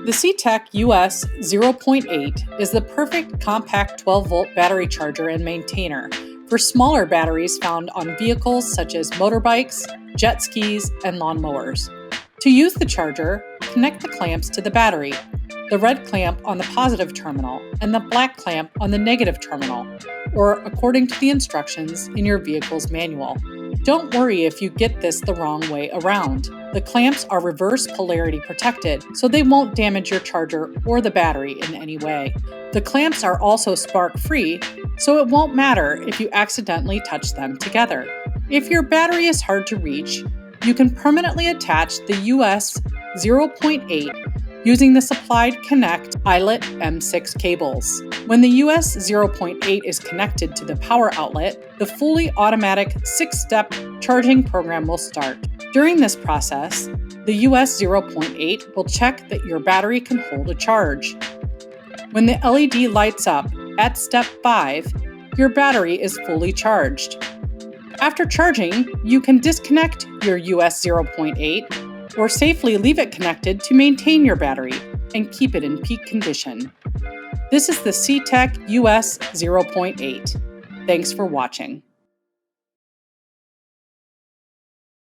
The CTEK US 0.8 is the perfect compact 12-volt battery charger and maintainer for smaller batteries found on vehicles such as motorbikes, jet skis, and lawnmowers. To use the charger, connect the clamps to the battery, the red clamp on the positive terminal and the black clamp on the negative terminal, or according to the instructions in your vehicle's manual. Don't worry if you get this the wrong way around. The clamps are reverse polarity protected, so they won't damage your charger or the battery in any way. The clamps are also spark-free, so it won't matter if you accidentally touch them together. If your battery is hard to reach, you can permanently attach the US 0.8 using the supplied Connect eyelet M6 cables. When the US 0.8 is connected to the power outlet, the fully automatic 6-step charging program will start. During this process, the US 0.8 will check that your battery can hold a charge. When the LED lights up at step 5, your battery is fully charged. After charging, you can disconnect your US 0.8 or safely leave it connected to maintain your battery and keep it in peak condition. This is the CTEK US 0.8. Thanks for watching.